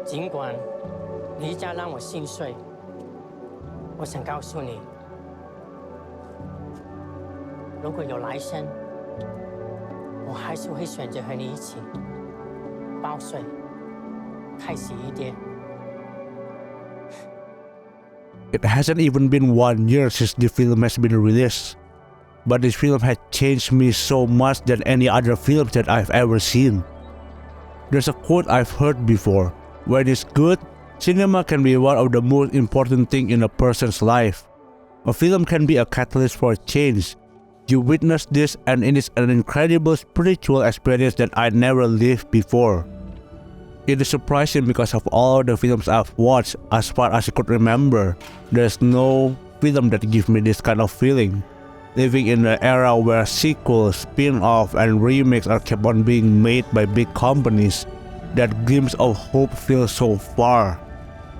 尽管离家让我心碎，我想告诉你，如果有来生，我还是会选择和你一起报税，开心一点。It hasn't even been 1 year since the film has been released, but this film has changed me so much than any other film that I've ever seen. There's a quote I've heard before: when it's good, cinema can be one of the most important things in a person's life. A film can be a catalyst for change. You witness this, and it is an incredible spiritual experience that I never lived before. It is surprising because of all the films I've watched, as far as I could remember, there's no film that gives me this kind of feeling. Living in an era where sequels, spin-off, and remakes are kept on being made by big companies, that glimpse of hope feels so far.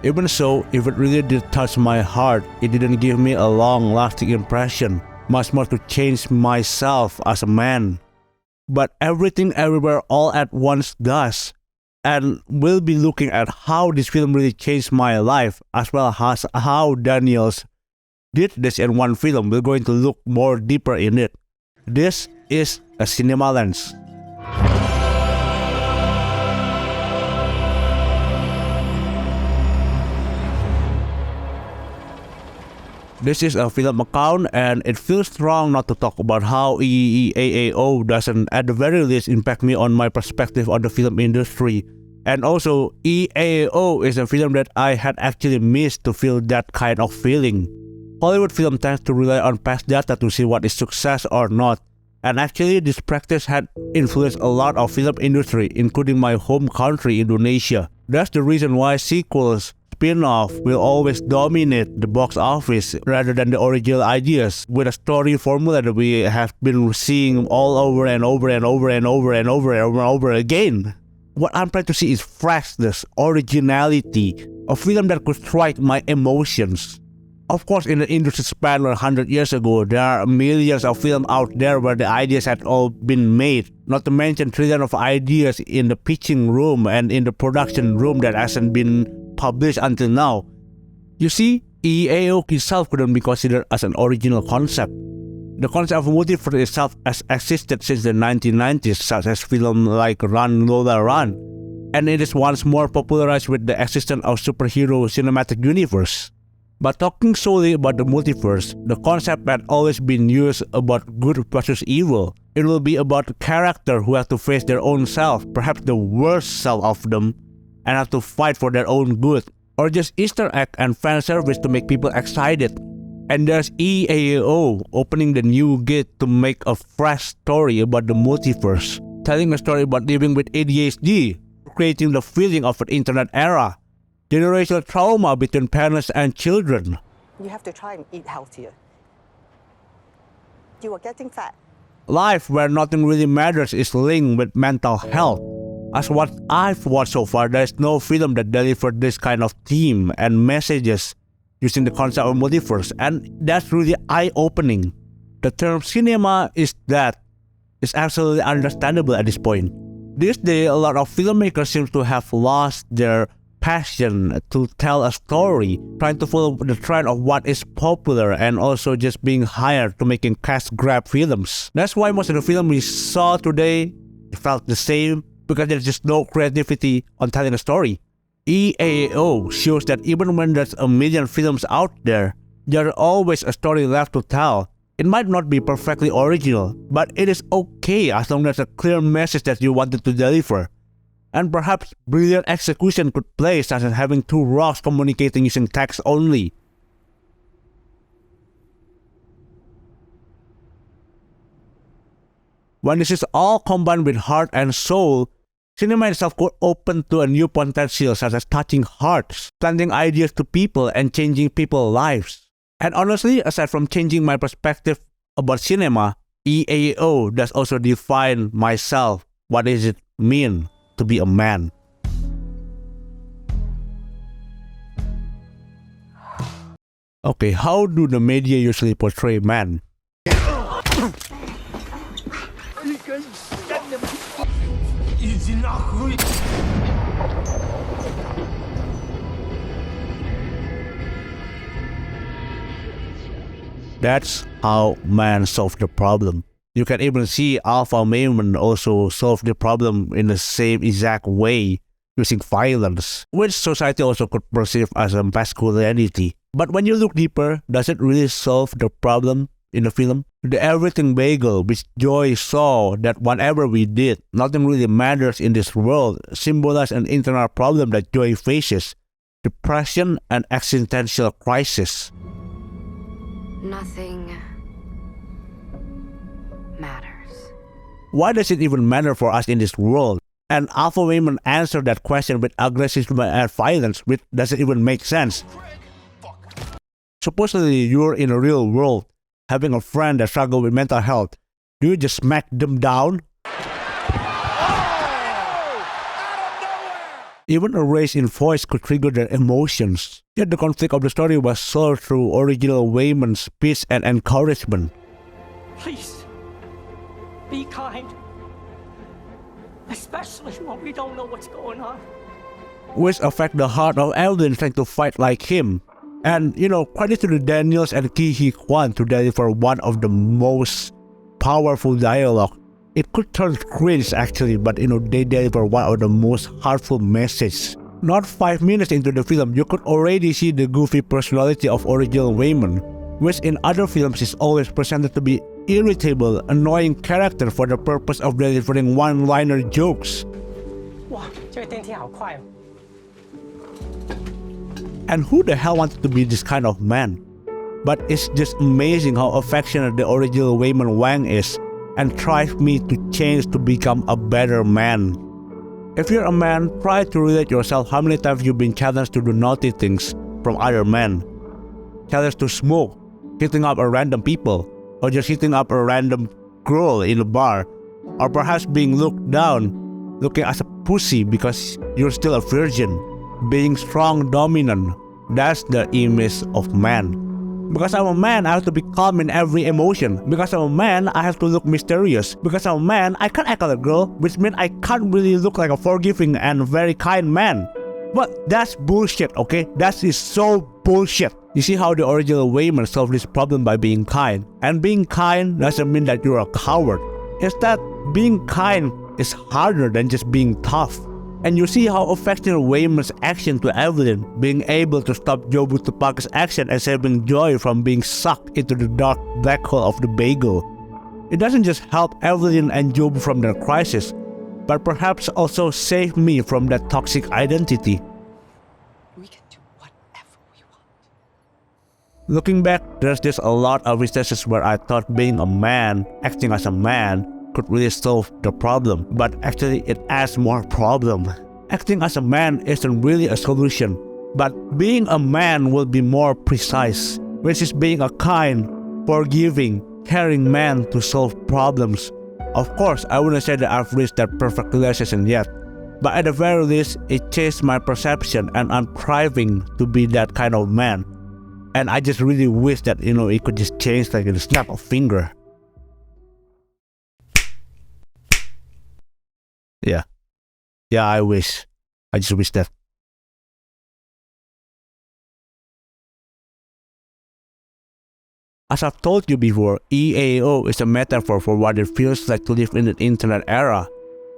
Even so, if it really did touch my heart, it didn't give me a long-lasting impression, much more to change myself as a man. But Everything Everywhere All at Once does. And we'll be looking at how this film really changed my life, as well as how Daniels did this in one film. We're going to look more deeper in it. This is a Cinema Lens. This is a film account, and it feels wrong not to talk about how EEAAO doesn't at the very least impact me on my perspective on the film industry. And also, EEAAO is a film that I had actually missed to feel that kind of feeling. Hollywood film tends to rely on past data to see what is success or not. And actually, this practice had influenced a lot of film industry, including my home country, Indonesia. That's the reason why sequels, spin-off will always dominate the box office rather than the original ideas, with a story formula that we have been seeing all over and over and over and over and over and over and over again. What I'm trying to see is freshness, originality, a film that could strike my emotions. Of course, in the industry span 100 years ago, there are millions of films out there where the ideas had all been made, not to mention trillions of ideas in the pitching room and in the production room that hasn't been published until now. You see, EEAO itself couldn't be considered as an original concept. The concept of multiverse itself has existed since the 1990s, such as films like Run Lola Run, and it is once more popularized with the existence of superhero cinematic universe. But talking solely about the multiverse, the concept had always been used about good versus evil. It will be about a character who have to face their own self, perhaps the worst self of them, and have to fight for their own good, or just Easter egg and fan service to make people excited. And there's EEAO opening the new gate to make a fresh story about the multiverse, telling a story about living with ADHD, creating the feeling of an internet era, generational trauma between parents and children. You have to try and eat healthier. You are getting fat. Life where nothing really matters is linked with mental health. As what I've watched so far, there is no film that delivered this kind of theme and messages using the concept of multiverse, and that's really eye-opening. The term cinema is absolutely understandable at this point. These days, a lot of filmmakers seem to have lost their passion to tell a story, trying to follow the trend of what is popular and also just being hired to making cash grab films. That's why most of the films we saw today felt the same, because there's just no creativity on telling a story. EEAO shows that even when there's a million films out there, there's always a story left to tell. It might not be perfectly original, but it is okay as long as there's a clear message that you wanted to deliver. And perhaps brilliant execution could play, such as having two rocks communicating using text only. When this is all combined with heart and soul, cinema itself could open to a new potential, such as touching hearts, planting ideas to people, and changing people's lives. And honestly, aside from changing my perspective about cinema, EEAO does also define myself. What does it mean to be a man? Okay, how do the media usually portray men? That's how man solved the problem. You can even see alpha men also solve the problem in the same exact way, using violence, which society also could perceive as a masculinity. But when you look deeper, does it really solve the problem in the film? The everything bagel, which Joy saw that whatever we did, nothing really matters in this world, symbolized an internal problem that Joy faces: depression and existential crisis. Nothing matters. Why does it even matter for us in this world? And alpha women answer that question with aggressivism and violence, which doesn't even make sense. Supposedly, you're in a real world, having a friend that struggles with mental health. Do you just smack them down? Even a raise in voice could trigger their emotions. Yet the conflict of the story was solved through original Wayman's speech and encouragement. Please, be kind. Especially when we don't know what's going on. Which affect the heart of Evelyn trying to fight like him. And credit to the Daniels and Ki Hee Kwan to deliver one of the most powerful dialogue. It could turn cringe actually, but they deliver one of the most heartful messages. Not 5 minutes into the film, you could already see the goofy personality of original Wayman, which in other films is always presented to be irritable, annoying character for the purpose of delivering one-liner jokes. 哇，这个电梯好快哦！ And who the hell wanted to be this kind of man? But it's just amazing how affectionate the original Wayman Wang is, and drives me to change to become a better man. If you're a man, try to relate yourself how many times you've been challenged to do naughty things from other men. Challenged to smoke, hitting up a random people, or just hitting up a random girl in a bar, or perhaps being looked down, looking as a pussy because you're still a virgin. Being strong, dominant, that's the image of man. Because I'm a man, I have to be calm in every emotion. Because I'm a man, I have to look mysterious. Because I'm a man, I can't act like a girl, which means I can't really look like a forgiving and very kind man. But that's bullshit, okay? That is so bullshit. You see how the original Wayman solved this problem by being kind. And being kind doesn't mean that you're a coward. Instead, being kind is harder than just being tough. And you see how affectionate Wayman's action to Evelyn, being able to stop Jobu Tupac's action and saving Joy from being sucked into the dark black hole of the bagel. It doesn't just help Evelyn and Jobu from their crisis, but perhaps also save me from that toxic identity. We can do whatever we want. Looking back, there's just a lot of instances where I thought being a man, acting as a man, could really solve the problem, but actually it adds more problem. Acting as a man isn't really a solution, but being a man will be more precise, which is being a kind, forgiving, caring man to solve problems. Of course, I wouldn't say that I've reached that perfect realization yet, but at the very least, it changed my perception and I'm striving to be that kind of man. And I just really wish that, it could just change like in a snap of finger. Yeah, I wish. I just wish that. As I've told you before, EEAAO is a metaphor for what it feels like to live in the internet era.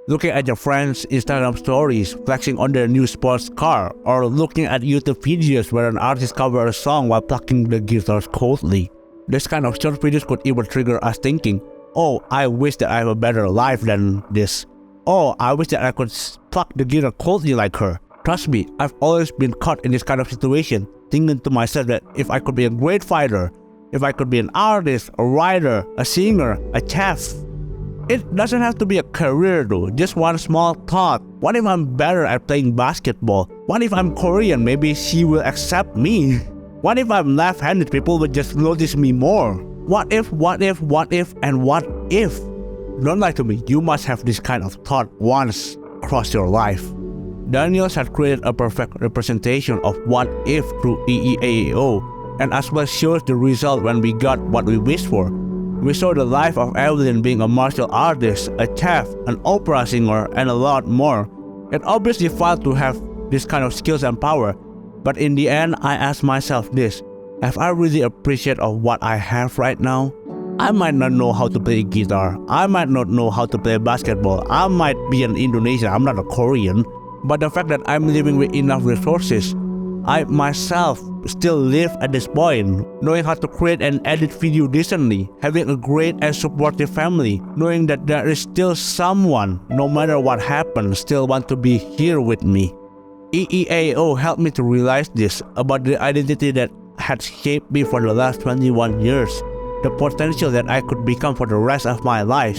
Looking at your friends' Instagram stories, flexing on their new sports car, or looking at YouTube videos where an artist covers a song while plucking the guitars coldly. This kind of short videos could even trigger us thinking, oh, I wish that I have a better life than this. Oh, I wish that I could pluck the guitar coldly like her. Trust me, I've always been caught in this kind of situation, thinking to myself that if I could be a great fighter, if I could be an artist, a writer, a singer, a chef. It doesn't have to be a career though, just one small thought. What if I'm better at playing basketball? What if I'm Korean, maybe she will accept me? What if I'm left-handed, people will just notice me more? What if, and what if? Don't lie to me, you must have this kind of thought once across your life. Daniels had created a perfect representation of what if through EEAAO, and as well shows the result when we got what we wished for. We saw the life of Evelyn being a martial artist, a chef, an opera singer, and a lot more. It obviously felt to have this kind of skills and power, but in the end I asked myself this, If I really appreciate of what I have right now, I might not know how to play guitar, I might not know how to play basketball, I might be an Indonesian, I'm not a Korean, but the fact that I'm living with enough resources, I myself still live at this point, knowing how to create and edit video decently, having a great and supportive family, knowing that there is still someone, no matter what happens, still want to be here with me. EEAAO helped me to realize this about the identity that had shaped me for the last 21 years, the potential that I could become for the rest of my life.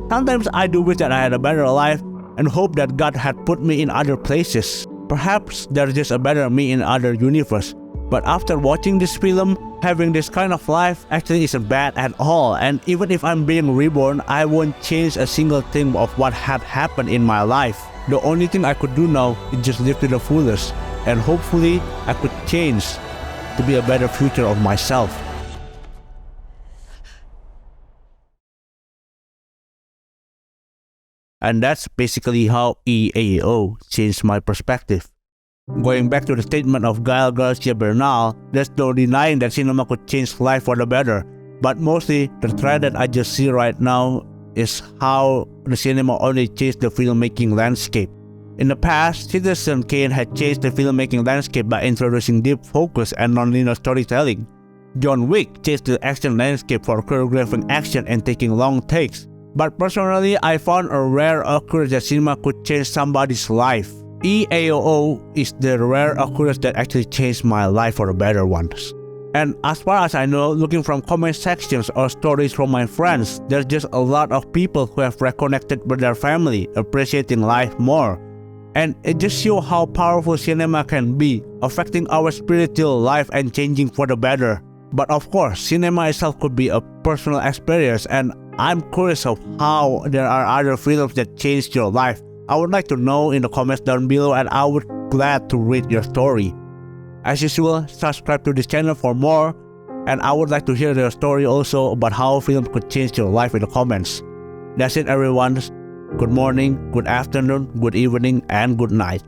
Sometimes I do wish that I had a better life and hope that God had put me in other places. Perhaps there's just a better me in other universe. But after watching this film, having this kind of life actually isn't bad at all, and even if I'm being reborn, I won't change a single thing of what had happened in my life. The only thing I could do now is just live to the fullest, and hopefully I could change to be a better future of myself. And that's basically how EEAAO changed my perspective. Going back to the statement of Gael Garcia Bernal, there's no denying that cinema could change life for the better, but mostly the thread that I just see right now is how the cinema only changed the filmmaking landscape. In the past, Citizen Kane had changed the filmmaking landscape by introducing deep focus and non-linear storytelling. John Wick changed the action landscape for choreographing action and taking long takes. But personally, I found a rare occurrence that cinema could change somebody's life. EEAAO is the rare occurrence that actually changed my life for the better ones. And as far as I know, looking from comment sections or stories from my friends, there's just a lot of people who have reconnected with their family, appreciating life more. And it just shows how powerful cinema can be, affecting our spiritual life and changing for the better. But of course, cinema itself could be a personal experience, and I'm curious of how there are other films that changed your life. I would like to know in the comments down below, and I would be glad to read your story. As usual, subscribe to this channel for more, and I would like to hear your story also about how films could change your life in the comments. That's it everyone. Good morning, good afternoon, good evening, and good night.